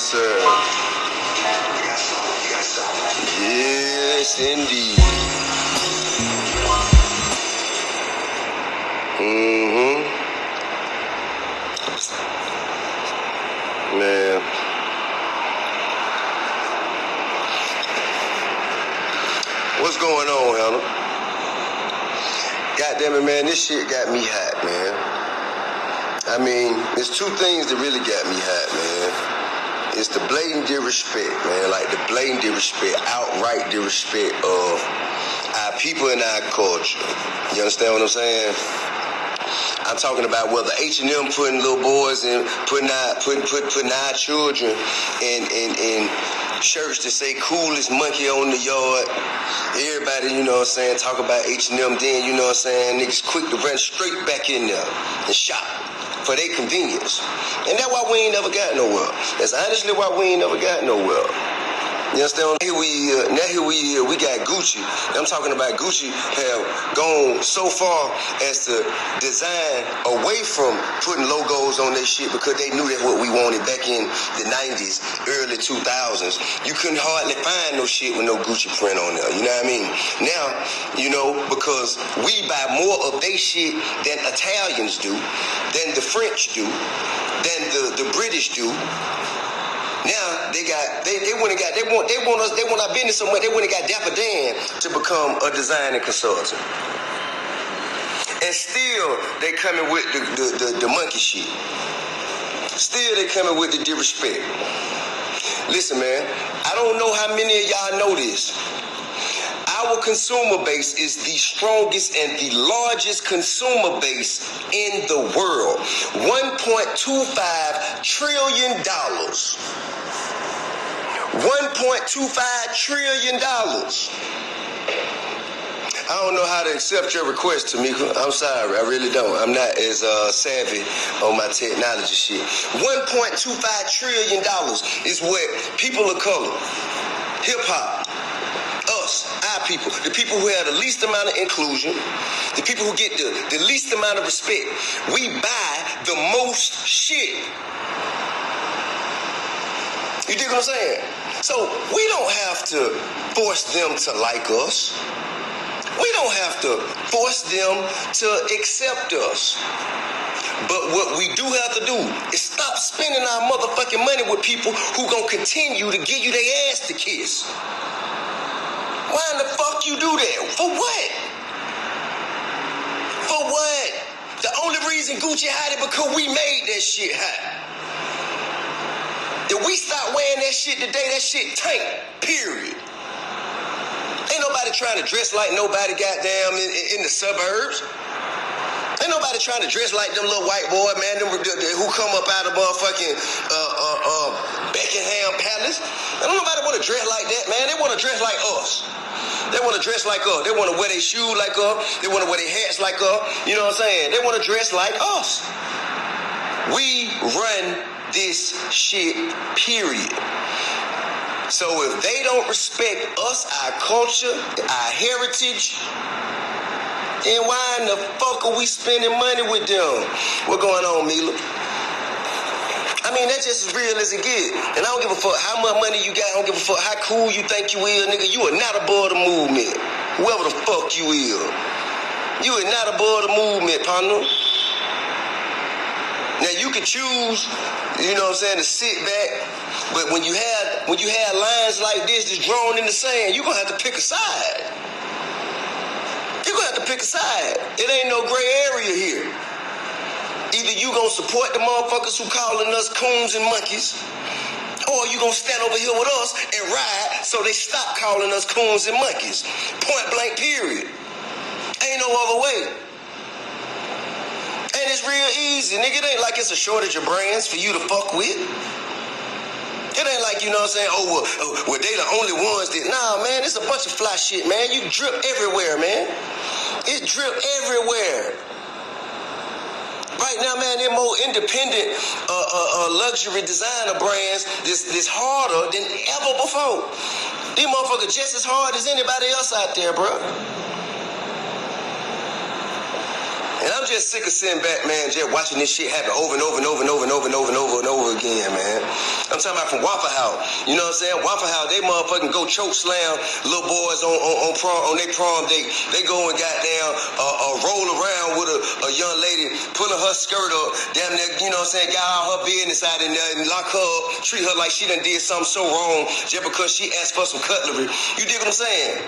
sir. Yes, indeed. Man. What's going on, Hannah? God damn it, man, this shit got me hot, man. I mean, there's two things that really got me hot, man. It's the blatant disrespect, man, like the blatant disrespect, outright disrespect of our people and our culture. You understand what I'm saying? I'm talking about whether H&M putting little boys and putting our children in shirts that say coolest monkey on the yard. Everybody, you know what I'm saying, talk about H&M, then, you know what I'm saying, niggas quick to run straight back in there and shop for their convenience. And that's why we ain't never got nowhere. That's honestly why we ain't never got nowhere. You understand? Here we got Gucci. I'm talking about Gucci have gone so far as to design away from putting logos on their shit because they knew that's what we wanted back in the 90s, early 2000s. You couldn't hardly find no shit with no Gucci print on there. You know what I mean? Now, you know, because we buy more of their shit than Italians do, than the French do, than the British do. Now they want our business so much they went and got Dapper Dan to become a designing consultant. And still they coming with the monkey shit. Still they coming with the disrespect. Listen, man, I don't know how many of y'all know this. Our consumer base is the strongest and the largest consumer base in the world. $1.25 trillion. $1.25 trillion. I don't know how to accept your request, Tamika. I'm sorry, I really don't. I'm not as savvy on my technology shit. $1.25 trillion is what people of color, hip-hop, us, our people, the people who have the least amount of inclusion, the people who get the least amount of respect, we buy the most shit. You dig what I'm saying? So we don't have to force them to like us. We don't have to force them to accept us. But what we do have to do is stop spending our motherfucking money with people who gonna continue to give you their ass to kiss. Why in the fuck you do that? For what? For what? The only reason Gucci hot is because we made that shit hot. If we stop wearing that shit today, that shit tank, period. Ain't nobody trying to dress like nobody goddamn in the suburbs. Ain't nobody trying to dress like them little white boy, man, them who come up out of motherfucking Buckingham Palace. Ain't nobody want to dress like that, man. They want to dress like us. They want to dress like us. They want to wear their shoes like us. They want to wear their hats like us. You know what I'm saying? They want to dress like us. We run this shit, period. So if they don't respect us, our culture, our heritage, then why in the fuck are we spending money with them? What going on, Mila? I mean, that's just as real as it get. And I don't give a fuck how much money you got. I don't give a fuck how cool you think you is, nigga. You are not above the movement. Whoever the fuck you is. You are not above the movement, partner. Now you can choose, you know what I'm saying, to sit back, but when you have lines like this that's drawn in the sand, you're gonna have to pick a side. You're gonna have to pick a side. It ain't no gray area here. Either you gonna support the motherfuckers who calling us coons and monkeys, or you gonna stand over here with us and ride so they stop calling us coons and monkeys. Point blank, period. Ain't no other way. And it's real easy, nigga. It ain't like it's a shortage of brands for you to fuck with. It ain't like, you know what I'm saying, well, they the only ones that, nah, man, it's a bunch of fly shit, man. You drip everywhere, man. It drip everywhere. Right now, man, they're more independent luxury designer brands this harder than ever before. These motherfuckers just as hard as anybody else out there, bro. And I'm just sick of sitting back, man, just watching this shit happen over and over and over and over and over and over and over and over again, man. I'm talking about from Waffle House. You know what I'm saying? Waffle House, they motherfucking go choke slam little boys on their prom date. They go and goddamn roll around with a young lady, pulling her skirt up, damn near, you know what I'm saying, got all her business out in there and lock her up, treat her like she done did something so wrong just because she asked for some cutlery. You dig what I'm saying?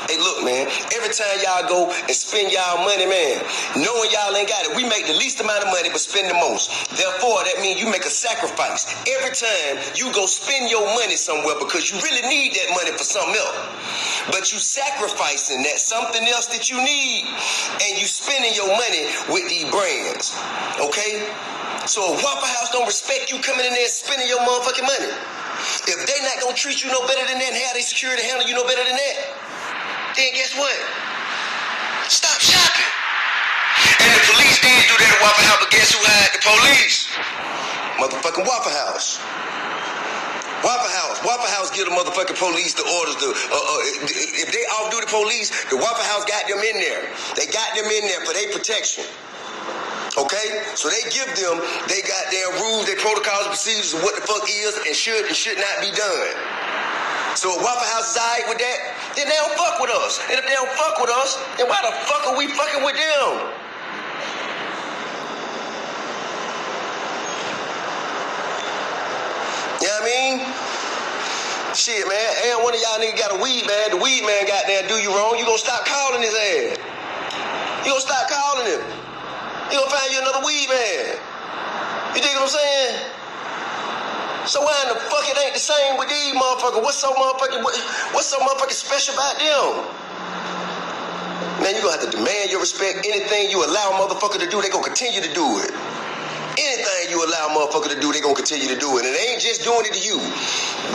Hey, look, man, every time y'all go and spend y'all money, man, knowing y'all ain't got it, we make the least amount of money but spend the most. Therefore, that means you make a sacrifice every time you go spend your money somewhere because you really need that money for something else. But you sacrificing that something else that you need and you spending your money with these brands, okay? So if Waffle House don't respect you coming in there and spending your motherfucking money, if they not gonna treat you no better than that and have their security handle you no better than that, then guess what? Stop shopping. And the police did do that at Waffle House, but guess who hired the police? Motherfucking Waffle House. Waffle House give the motherfucking police the orders to, if they off-duty police, the Waffle House got them in there. They got them in there for their protection. Okay? So they give them, they got their rules, their protocols and procedures of what the fuck is and should not be done. So if Waffle House is alright with that, then they don't fuck with us. And if they don't fuck with us, then why the fuck are we fucking with them? You know what I mean? Shit, man. And one of y'all niggas got a weed man. The weed man got there and do you wrong. You gonna stop calling his ass. You gonna stop calling him. You gonna find you another weed man. You dig what I'm saying? So why in the fuck it ain't the same with these motherfuckers? What's so motherfucking special about them? Man, you gonna have to demand your respect. Anything you allow a motherfucker to do, they gonna continue to do it. Anything you allow a motherfucker to do, they gonna continue to do it. And they ain't just doing it to you.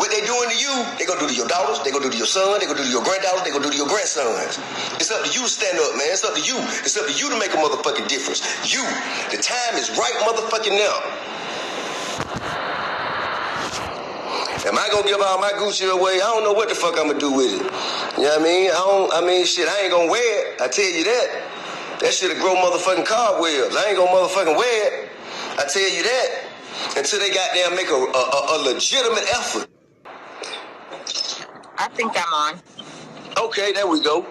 What they doing to you, they gonna do to your daughters, they gonna do to your son, they gonna do to your granddaughters, they gonna do to your grandsons. It's up to you to stand up, man. It's up to you. It's up to you to make a motherfucking difference. You, the time is right motherfucking now. Am I gonna give all my Gucci away? I don't know what the fuck I'm gonna do with it. You know what I mean? Shit, I ain't gonna wear it. I tell you that. That shit'll grow motherfucking cobwebs. I ain't gonna motherfucking wear it. I tell you that. Until they goddamn make a legitimate effort. I think I'm on. Okay, there we go.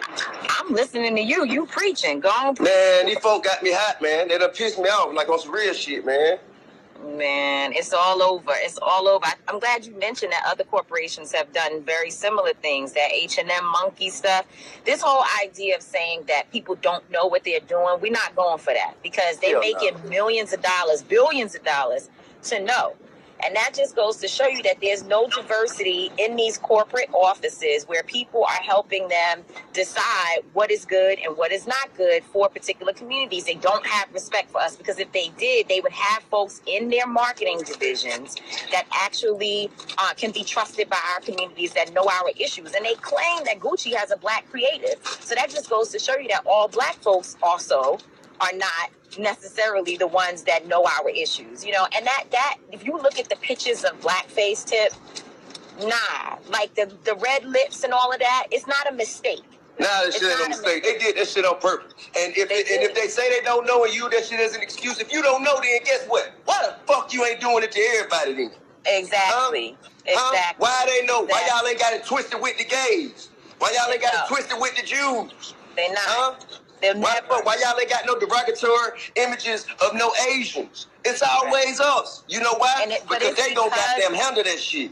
I'm listening to you. You preaching. Go on. Man, these folk got me hot, man. They done pissed me off like on some real shit, man. Man, it's all over. It's all over. I'm glad you mentioned that other corporations have done very similar things, that H&M monkey stuff. This whole idea of saying that people don't know what they're doing, we're not going for that because they're making millions of dollars, billions of dollars to know. And that just goes to show you that there's no diversity in these corporate offices where people are helping them decide what is good and what is not good for particular communities. They don't have respect for us because if they did, they would have folks in their marketing divisions that actually can be trusted by our communities that know our issues. And they claim that Gucci has a black creative. So that just goes to show you that all black folks also are not necessarily the ones that know our issues, you know, and that if you look at the pictures of blackface, Tip, nah, like the red lips and all of that, it's not a mistake. Nah, that shit ain't a mistake. They did that shit on purpose. And if they say they don't know and you, that shit is an excuse. If you don't know, then guess what? Why the fuck you ain't doing it to everybody then? Exactly. Exactly. Why they know? Why y'all ain't got it twisted with the gays? Why y'all ain't got it twisted with the Jews? They not. Why y'all ain't got no derogatory images of no Asians? It's always us. You know why? Because they don't goddamn handle that shit.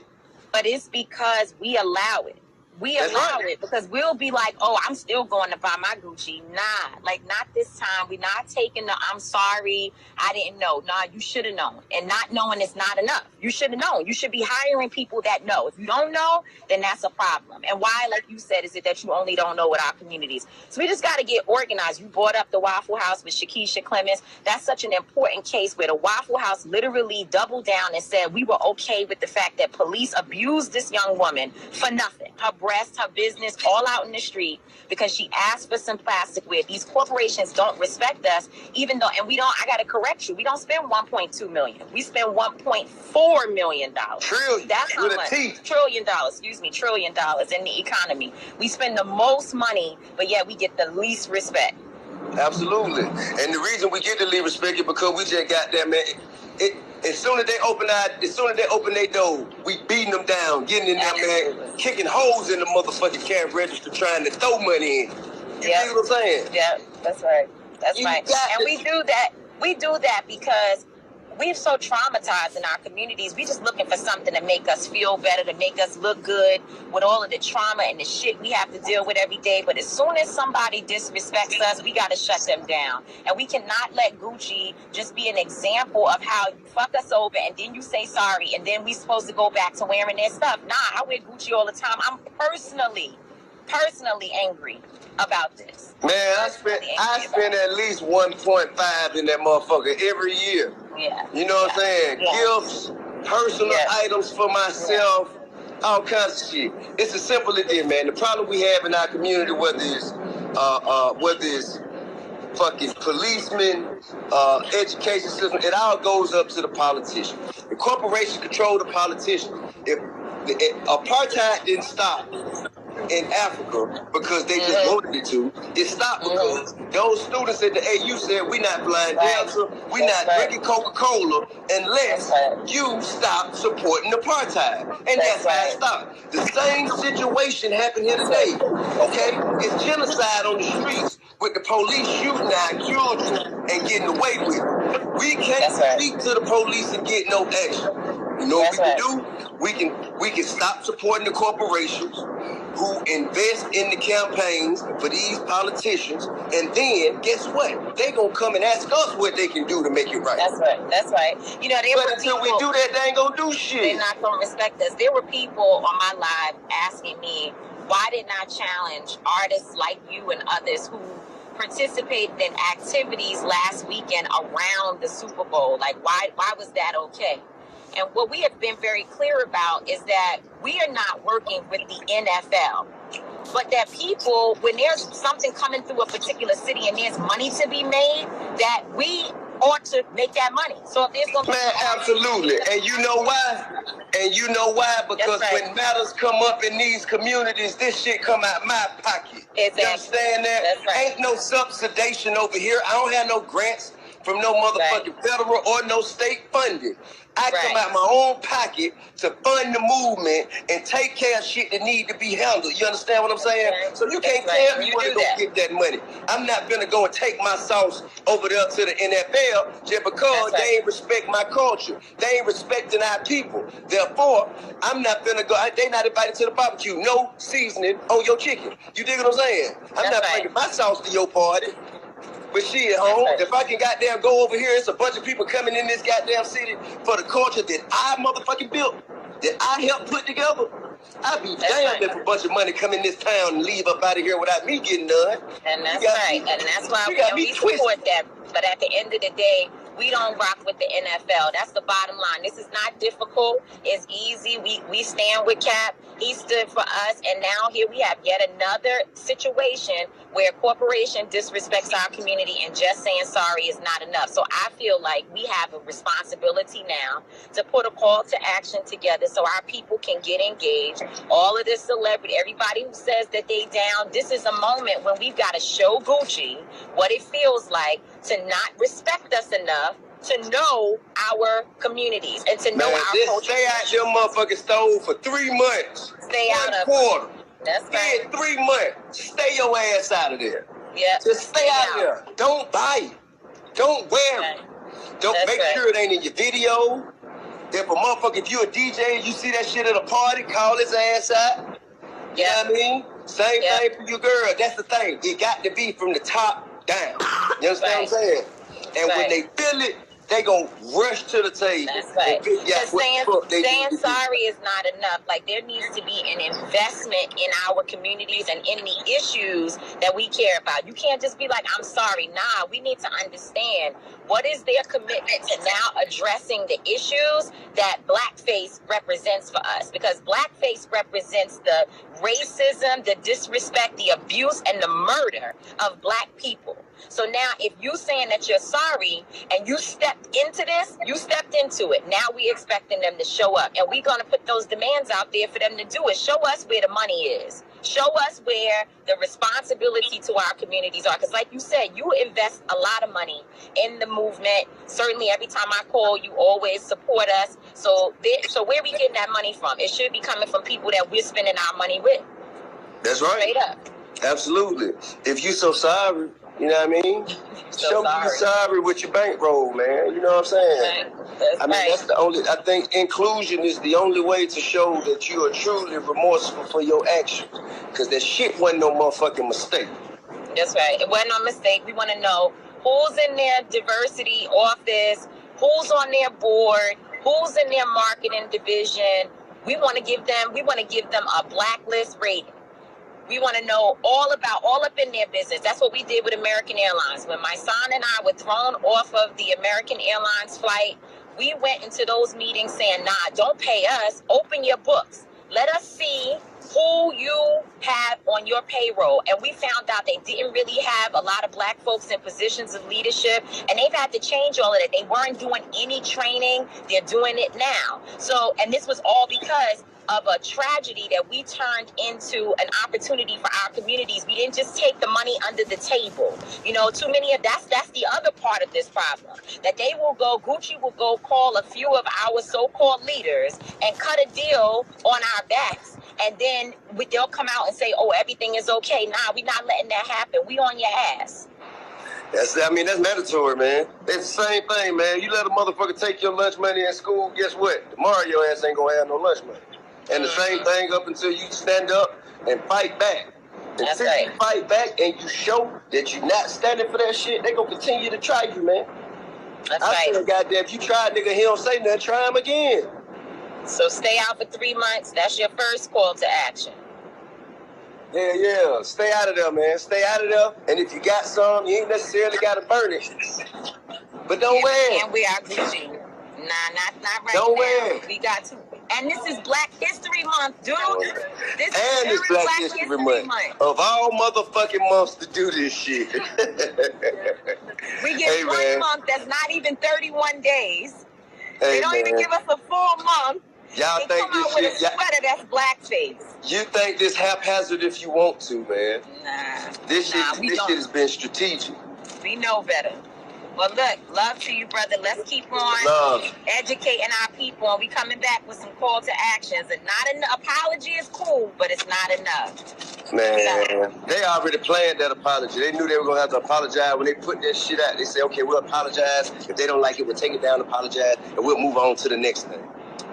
But it's because we allow it. We allow it because we'll be like, oh, I'm still going to buy my Gucci. Nah, like not this time. We're not taking the I'm sorry, I didn't know. Nah, you should have known. And not knowing is not enough. You should have known. You should be hiring people that know. If you don't know, then that's a problem. And why, like you said, is it that you only don't know what our communities? So we just got to get organized. You brought up the Waffle House with Shakisha Clemens. That's such an important case where the Waffle House literally doubled down and said we were okay with the fact that police abused this young woman for nothing. Her breast, her business, all out in the street because she asked for some plastic ware. These corporations don't respect us, even though, and we don't, I got to correct you, we don't spend $1.2 million. We spend $1.4 million. Trillion. That's how much. $1 trillion in the economy. We spend the most money, but yet we get the least respect. Absolutely. And the reason we get to leave respect is because we just got that, man. As soon as they open their door, we beating them down, getting in there, man, kicking holes in the motherfucking cash register, trying to throw money in. You see what I'm saying? Yeah, that's right. That's right. And we do that. We do that because we're so traumatized in our communities. We just looking for something to make us feel better, to make us look good with all of the trauma and the shit we have to deal with every day. But as soon as somebody disrespects us, we got to shut them down. And we cannot let Gucci just be an example of how you fuck us over and then you say sorry and then we supposed to go back to wearing their stuff. Nah, I wear Gucci all the time. I'm personally angry about this. Man, I spend at least 1.5 in that motherfucker every year. Yeah. You know what I'm saying? Yeah. Gifts, personal items for myself, all kinds of shit. It's as simple as this, man. The problem we have in our community, whether it's fucking policemen, education system, it all goes up to the politician. The corporations control the politician. If apartheid didn't stop in Africa because they just wanted it to, it stopped because those students at the AU said, we not flying Delta, we not drinking Coca-Cola unless you stop supporting apartheid. And that's how it stopped. The same situation happened here today. Okay? It's genocide on the streets with the police shooting our children and getting away with it. We can't speak to the police and get no action. You know what we can do? We can stop supporting the corporations who invest in the campaigns for these politicians, and then guess what? They gonna come and ask us what they can do to make it right. That's right. You know, but until we do that, they ain't gonna do shit. They're not gonna respect us. There were people on my live asking me, why didn't I challenge artists like you and others who participated in activities last weekend around the Super Bowl? Like, why was that okay? And what we have been very clear about is that we are not working with the NFL, but that people, when there's something coming through a particular city and there's money to be made, that we ought to make that money. So if there's going to be... Man, absolutely. And you know why? Because when matters come up in these communities, this shit come out my pocket. Exactly. You understand that? That's right. Ain't no subsidization over here. I don't have no grants from no motherfucking federal or no state funding. I come out my own pocket to fund the movement and take care of shit that need to be handled. You understand what I'm saying? So you can't tell me where to go get that money. I'm not gonna go and take my sauce over there to the NFL just because they ain't respect my culture. They ain't respecting our people. Therefore, I'm not gonna go. They not invited to the barbecue. No seasoning on your chicken. You dig what I'm saying? I'm not bringing my sauce to your party. But shit, home, if I can goddamn go over here, it's a bunch of people coming in this goddamn city for the culture that I motherfucking built, that I helped put together. I'd be damned if a bunch of money come in this town and leave up out of here without me getting done. And that's right. And that's why we support that. But at the end of the day, we don't rock with the NFL. That's the bottom line. This is not difficult. It's easy. We stand with Cap. He stood for us. And now here we have yet another situation where a corporation disrespects our community and just saying sorry is not enough. So I feel like we have a responsibility now to put a call to action together so our people can get engaged. All of this celebrity, everybody who says that they down, this is a moment when we've got to show Gucci what it feels like to not respect us enough to know our communities and to know our culture. Stay out your motherfucking stove for 3 months. Stay out of quarter. That's right. 3 months. Stay your ass out of there. Yeah. Just stay out there. Don't buy it. Don't wear it. Don't make sure it ain't in your video. If a motherfucker, if you a DJ and you see that shit at a party, call his ass out. You know what I mean? Same thing for you, girl. That's the thing. It got to be from the top down. You understand what I'm saying? And when they feel it, they gonna rush to the table. That's right. Saying sorry is not enough. Like, there needs to be an investment in our communities and in the issues that we care about. You can't just be like, I'm sorry. Nah, we need to understand what is their commitment to now addressing the issues that blackface represents for us. Because blackface represents the racism, the disrespect, the abuse, and the murder of black people. So now if you saying that you're sorry and you step stepped into this. You stepped into it. Now we expecting them to show up. And we're going to put those demands out there for them to do it. Show us where the money is. Show us where the responsibility to our communities are. Because like you said, you invest a lot of money in the movement. Certainly every time I call, you always support us. So where we getting that money from? It should be coming from people that we're spending our money with. That's right. Straight up. Absolutely. If you so sorry, you know what I mean? Show me you're sorry with your bankroll, man. You know what I'm saying? That's the only, I think inclusion is the only way to show that you are truly remorseful for your actions. Because that shit wasn't no motherfucking mistake. That's right. It wasn't a mistake. We want to know who's in their diversity office, who's on their board, who's in their marketing division. We want to give them a blacklist rating. We want to know all up in their business. That's what we did with American Airlines. When my son and I were thrown off of the American Airlines flight, we went into those meetings saying, nah, don't pay us. Open your books. Let us see who you have on your payroll. And we found out they didn't really have a lot of black folks in positions of leadership, and they've had to change all of that. They weren't doing any training. They're doing it now. So, and this was all because of a tragedy that we turned into an opportunity for our communities. We didn't just take the money under the table. You know, too many of that's the other part of this problem. That they will go, Gucci will go call a few of our so-called leaders and cut a deal on our backs. And then they'll come out and say, oh, everything is okay. Nah, we're not letting that happen. We on your ass. That's mandatory, man. It's the same thing, man. You let a motherfucker take your lunch money in school, guess what? Tomorrow your ass ain't gonna have no lunch money. And the same thing up until you stand up and fight back. Until you fight back and you show that you're not standing for that shit, they gonna continue to try you, man. That's I right. said, goddamn, if you try a nigga, he don't say nothing, try him again. So stay out for 3 months. That's your first call to action. Yeah. Stay out of there, man. Stay out of there. And if you got some, you ain't necessarily gotta burn it. But don't wear it. And we are Gucci. Nah, not right don't now. wear it. We got to. And this is Black History Month, dude. It's Black History Month. Of all motherfucking months to do this shit. We get one month that's not even 31 days. They don't even give us a full month. Y'all they think come this out shit? With a sweater that's blackface. You think this haphazard if you want to, man? Nah. This shit has been strategic. We know better. Well, look, love to you, brother. Let's keep on educating our people, and we coming back with some call to actions. And not an apology is cool, but it's not enough. Man, they already planned that apology. They knew they were gonna have to apologize when they put that shit out. They said, okay, we'll apologize. If they don't like it, we'll take it down, apologize, and we'll move on to the next thing.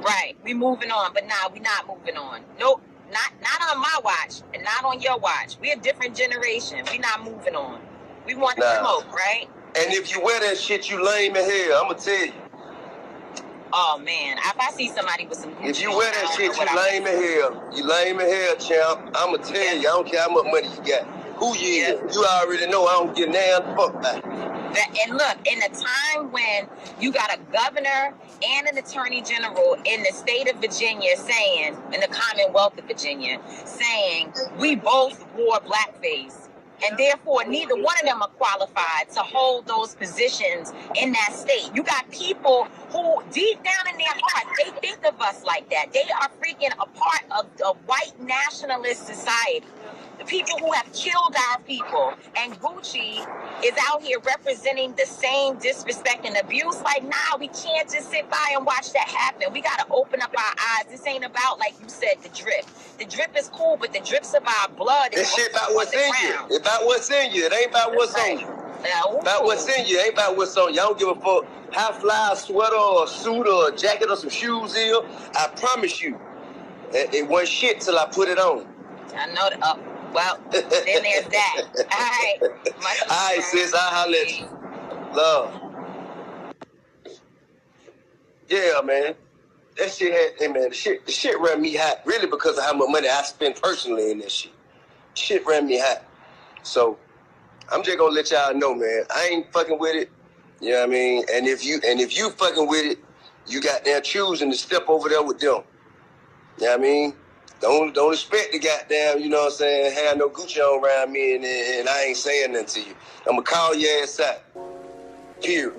Right, we moving on, but nah, we not moving on. Nope, not on my watch, and not on your watch. We a different generation. We not moving on. We want the smoke, right? And if you wear that shit, you lame as hell. I'ma tell you. Oh man, if I see somebody with some Gucci, if you wear that shit, you lame as hell. You lame as hell, champ. I'ma tell you. I don't care how much money you got. Who you is? You already know. I don't get damn fuck back. And look, in a time when you got a governor and an attorney general in the state of Virginia saying, in the Commonwealth of Virginia, saying we both wore blackface. And therefore, neither one of them are qualified to hold those positions in that state. You got people who, deep down in their heart, they think of us like that. They are freaking a part of the white nationalist society. The people who have killed our people. And Gucci is out here representing the same disrespect and abuse. Like, nah, we can't just sit by and watch that happen. We got to open up our eyes. This ain't about, like you said, the drip. The drip is cool, but the drip's about blood. This shit about what's in you. It's about what's in you. It ain't about what's on you. About what's in you. It ain't about what's on you. I don't give a fuck how fly a sweater or a suit or a jacket or some shoes is. I promise you, it wasn't shit till I put it on. I know that. Well, then there's that. All right. All right, sis. I'll holler at you. Love. Yeah, man. That shit had, hey, man, the shit ran me hot, really because of how much money I spent personally in that shit. Shit ran me hot. So, I'm just gonna let y'all know, man, I ain't fucking with it. You know what I mean? And if you fucking with it, you got there choosing to step over there with them. You know what I mean? Don't expect the goddamn, you know what I'm saying, have no Gucci on around me and I ain't saying nothing to you. I'm gonna call your ass out. Period.